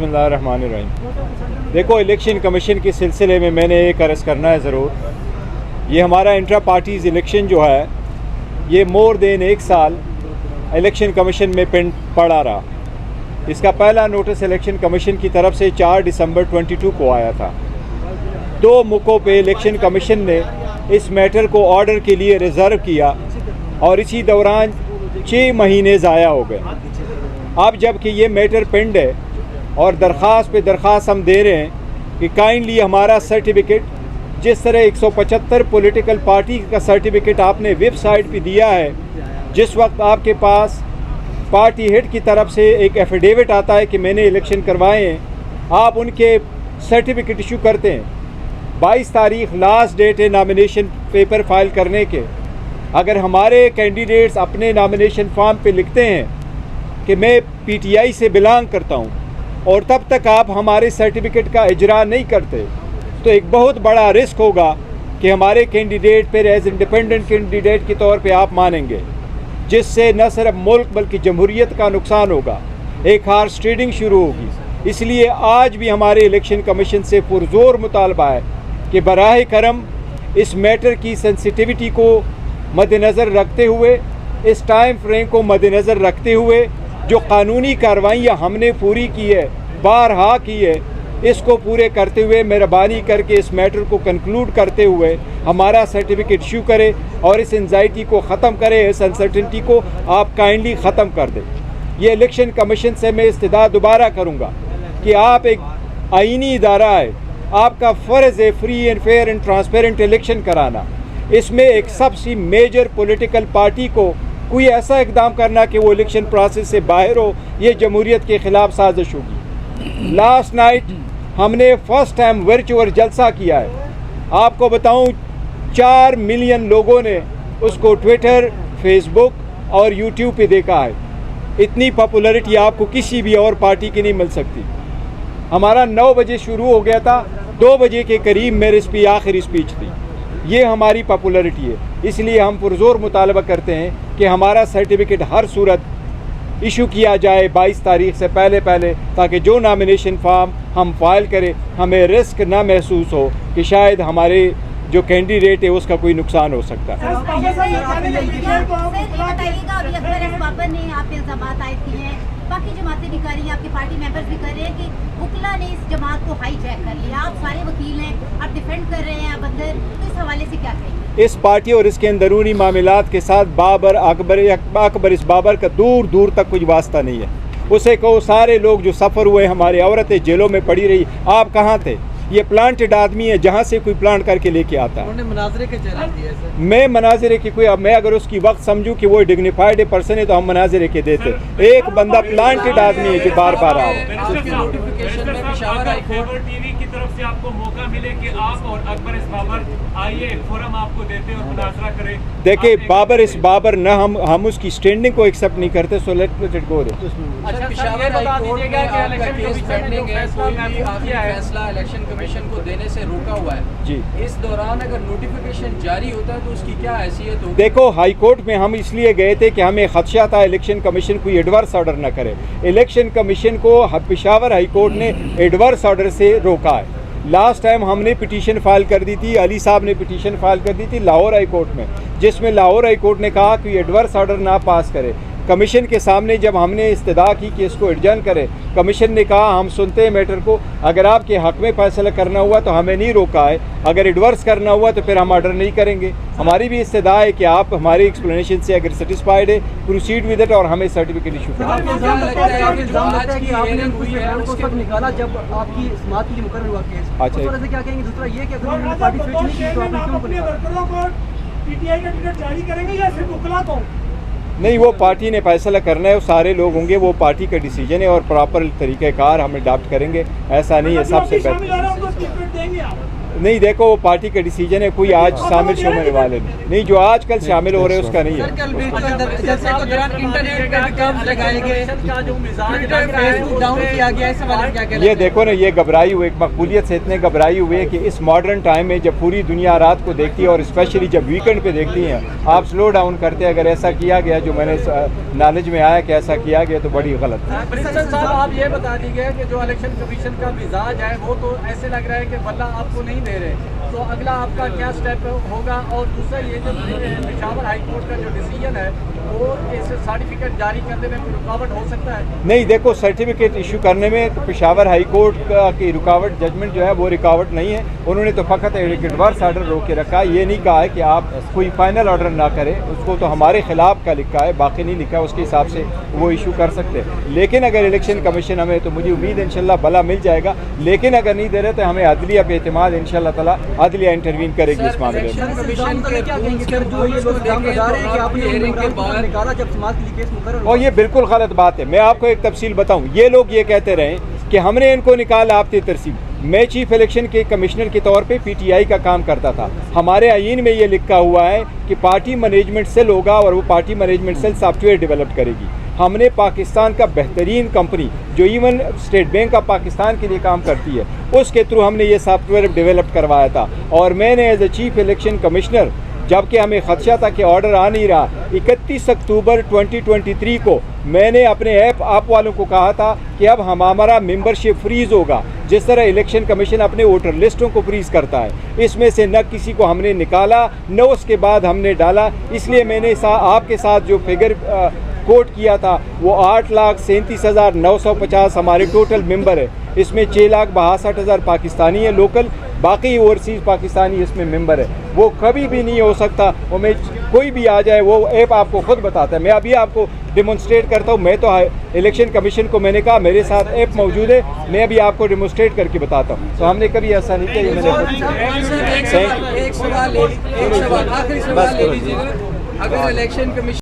बिस्मिल्लाहिर्रहमानिर्रहीम। देखो, election commission के सिलसिले में मैंने एक अर्ज़ करना है ज़रूर। ये हमारा इंट्रा पार्टीज़ इलेक्शन जो है, ये मोर देन एक साल इलेक्शन कमीशन में पेंड पड़ा रहा। इसका पहला नोटिस इलेक्शन कमीशन की तरफ से 4 दिसंबर 22 को आया था। 2 मौक़ों पे इलेक्शन कमीशन ने इस मैटर को ऑर्डर के लिए रिज़र्व किया और इसी दौरान 6 महीने ज़ाया हो गए। अब जबकि ये मैटर पेंड है और दरख्वास्त पे दरख्वास्त हम दे रहे हैं कि काइंडली हमारा सर्टिफिकेट, जिस तरह 175 पॉलिटिकल पार्टी का सर्टिफिकेट आपने वेबसाइट पे दिया है, जिस वक्त आपके पास पार्टी हेड की तरफ से एक एफिडेविट आता है कि मैंने इलेक्शन करवाए हैं, आप उनके सर्टिफिकेट इशू करते हैं। 22 तारीख लास्ट डेट है नामिनेशन पेपर फाइल करने के। अगर हमारे कैंडिडेट्स अपने नामिनेशन फॉर्म पे लिखते हैं कि मैं पीटीआई से बिलोंग करता हूं, और तब तक आप हमारे सर्टिफिकेट का इजरा नहीं करते, तो एक बहुत बड़ा रिस्क होगा कि हमारे कैंडिडेट पर एज इंडिपेंडेंट कैंडिडेट के तौर पे आप मानेंगे, जिससे न सिर्फ मुल्क बल्कि जमहूरियत का नुकसान होगा, एक हार्स ट्रेडिंग शुरू होगी। इसलिए आज भी हमारे इलेक्शन कमीशन से पुरजोर मुतालबा है कि बराह करम इस मैटर की सेंसिटिविटी को मद्देनज़र रखते हुए, इस टाइम फ्रेम को मद्देनज़र रखते हुए, जो कानूनी कार्रवाइयाँ हमने पूरी की है, बारहा की है, इसको पूरे करते हुए मेहरबानी करके इस मैटर को कंक्लूड करते हुए हमारा सर्टिफिकेट इशू करे और इस एंजाइटी को ख़त्म करे, इस अनसर्टिनिटी को आप काइंडली ख़त्म कर दें। ये इलेक्शन कमीशन से मैं इस्तदा दोबारा करूँगा कि आप एक आईनी इदारा है, आपका फ़र्ज़ है free and fair and transparent election कराना। इसमें एक सबसे मेजर पॉलिटिकल पार्टी को कोई ऐसा इकदाम करना कि वो इलेक्शन प्रोसेस से बाहर हो, ये जमहूरियत के ख़िलाफ़ साजिश होगी। लास्ट नाइट हमने फर्स्ट टाइम वर्चुअल जलसा किया है। आपको बताऊं, 4 मिलियन लोगों ने उसको ट्विटर, फेसबुक और यूट्यूब पे देखा है। इतनी पॉपुलैरिटी आपको किसी भी और पार्टी की नहीं मिल सकती। हमारा 9 बजे शुरू हो गया था, 2 बजे के करीब मेरी आखिरी स्पीच थी। ये हमारी पॉपुलैरिटी है। इसलिए हम पुरजोर मुतालबा करते हैं कि हमारा सर्टिफिकेट हर सूरत इशू किया जाए 22 तारीख से पहले, ताकि जो नामिनेशन फॉर्म हम फाइल करें, हमें रिस्क ना महसूस हो कि शायद हमारे जो कैंडिडेट है उसका कोई नुकसान हो सकता है। बाकी जमातें भी कर रही हैं, आपके पार्टी मेंबर्स भी कर रहे हैं कि वकला ने इस जमात को हाईजैक कर लिया। आप सारे वकील हैं, आप डिफेंड कर रहे हैं, आप अंदर, तो इस हवाले से क्या कहेंगे? इस पार्टी और इसके अंदरूनी मामलात के साथ अकबर इस बाबर का दूर दूर तक कुछ वास्ता नहीं है। उसे कहो सारे लोग जो सफ़र हुए, हमारी औरतें जेलों में पड़ी रही, आप कहाँ थे? ये प्लांटेड आदमी है, जहाँ से कोई प्लांट करके लेके आता है। मनाजरे के चैलेंज दिए सर। मैं मनाजरे की कोई, अब मैं अगर उसकी वक्त समझूं कि वो डिग्निफाइड पर्सन है तो हम मनाजरे के देते। एक बंदा प्लांटेड आदमी है जो बार बार आओ। तरफ से आपको मौका मिले कि आप और अकबर इस बाबर आइए, फोरम आपको देते और मुनाजरा करें। देखिए, बाबर इस बाबर न हम उसकी स्टैंडिंग को एक्सेप्ट नहीं करते, सो लेट इट गो। अच्छा, पेशावर हाई कोर्ट में आपका केस पेंडिंग है, कोई भी आखिरी फैसला इलेक्शन कमीशन को देने से रोका हुआ है जी। इस दौरान अगर नोटिफिकेशन जारी होता है तो उसकी क्या हैसियत होगी? देखो, हाई कोर्ट में हम इसलिए गए थे कि हमें खदशा था इलेक्शन कमीशन कोई एडवर्स ऑर्डर न करे। इलेक्शन कमीशन को पेशावर हाई कोर्ट ने एडवर्स ऑर्डर से रोका है। लास्ट टाइम हमने पिटीशन फाइल कर दी थी, अली साहब ने पिटीशन फाइल कर दी थी लाहौर हाई कोर्ट में, जिसमें लाहौर हाई कोर्ट ने कहा कि एडवर्स ऑर्डर ना पास करे। कमीशन के सामने जब हमने इस्तदा की कि इसको एडजर्न करे, कमीशन ने कहा हम सुनते हैं मैटर को, अगर आपके हक में फैसला करना हुआ तो हमें नहीं रोका है, अगर एडवर्स करना हुआ तो फिर हम ऑर्डर नहीं करेंगे। हमारी भी इस्तदा है कि आप हमारी एक्सप्लेनेशन से अगर सेटिस्फाइड है, प्रोसीड विद इट और हमें सर्टिफिकेट इशू करें। नहीं, वो पार्टी ने फैसला करना है, वो सारे लोग होंगे, वो पार्टी का डिसीजन है और प्रॉपर तरीक़ेकार हम अडॉप्ट करेंगे। ऐसा नहीं है सबसे बेहतर। नहीं, देखो वो पार्टी का डिसीजन है, कोई आज शामिल होने वाले नहीं, जो आज कल शामिल हो रहे हैं उसका नहीं है। कल भी जलसे के दौरान इंटरनेट पे विकल्प लगाए गए, का जो मिजाज फेसबुक डाउन किया गया, इस हवाले से क्या कहना? ये देखो ना, ये घबराई हुए, एक मकबूलियत से इतने घबराई हुए कि इस मॉडर्न टाइम में जब पूरी दुनिया रात को देखती है और स्पेशली जब वीकेंड पे देखती हैं, आप स्लो डाउन करते हैं। अगर ऐसा किया गया, जो मैंने नॉलेज में आया कि ऐसा किया गया, तो बड़ी गलत है। प्रिंसिपल साहब, आप ये बता दीजिए कि जो इलेक्शन कमीशन का मिजाज है वो तो ऐसे लग रहा है कि वल्ला आपको नहीं दे रहे, तो अगला आपका क्या स्टेप होगा? और दूसरा ये जो पेशावर हाई कोर्ट का जो डिसीजन है वो इस सर्टिफिकेट जारी करने में कोई रुकावट हो सकता है? नहीं, देखो सर्टिफिकेट इशू करने में तो पेशावर हाई कोर्ट की रुकावट, जजमेंट जो है वो रुकावट नहीं है। उन्होंने तो फ़कत एक एडवर्स ऑर्डर रोक के रखा है, ये नहीं कहा है कि आप कोई फाइनल ऑर्डर ना करें। उसको तो हमारे खिलाफ का लिखा है, बाकी नहीं लिखा है, उसके हिसाब से वो इशू कर सकते हैं। लेकिन अगर इलेक्शन कमीशन हमें, तो मुझे उम्मीद है इंशाल्लाह भला मिल जाएगा। लेकिन अगर नहीं दे रहे तो हमें अदलिया पे एतमाद, इंशाल्लाह ताला अदलिया इंटरवीन करेगी इस मामले में। और ये बिल्कुल गलत बात है। मैं आपको एक तफसील बताऊं, ये लोग ये कहते रहे कि हमने इनको निकाला आपकी तरसीब। मैं चीफ इलेक्शन के कमिश्नर के तौर पे पीटीआई का काम करता था। हमारे आईन में ये लिखा हुआ है कि पार्टी मैनेजमेंट सेल होगा और वो party management cell software develop करेगी। हमने पाकिस्तान का बेहतरीन कंपनी, जो even State Bank of Pakistan के लिए काम करती है, उसके थ्रू हमने ये सॉफ्टवेयर डेवलप करवाया था। और मैंने as a chief election commissioner, जबकि हमें खदशा था कि ऑर्डर आ नहीं रहा, 31 अक्टूबर 2023 को मैंने अपने ऐप आप वालों को कहा था कि अब हमारा मेंबरशिप फ्रीज़ होगा, जिस तरह इलेक्शन कमीशन अपने वोटर लिस्टों को फ्रीज़ करता है। इसमें से न किसी को हमने निकाला, न उसके बाद हमने डाला। इसलिए मैंने आपके साथ जो फिगर कोट किया था वो 8,37,950 हमारे टोटल मेंबर है। इसमें 6,62,000 पाकिस्तानी है लोकल, बाकी ओवरसीज़ पाकिस्तानी इसमें मेंबर है। वो कभी भी नहीं हो सकता, वो में कोई भी आ जाए, वो ऐप आपको खुद बताता है। मैं अभी आपको डिमॉन्स्ट्रेट करता हूँ। मैं तो इलेक्शन कमीशन को मैंने कहा मेरे साथ ऐप मौजूद है, मैं अभी आपको डिमॉन्स्ट्रेट करके बताता हूँ। तो हमने कभी ऐसा नहीं किया। एक सवाल आखिरी सवाल ले लीजिएगा। अगर इलेक्शन कमीशन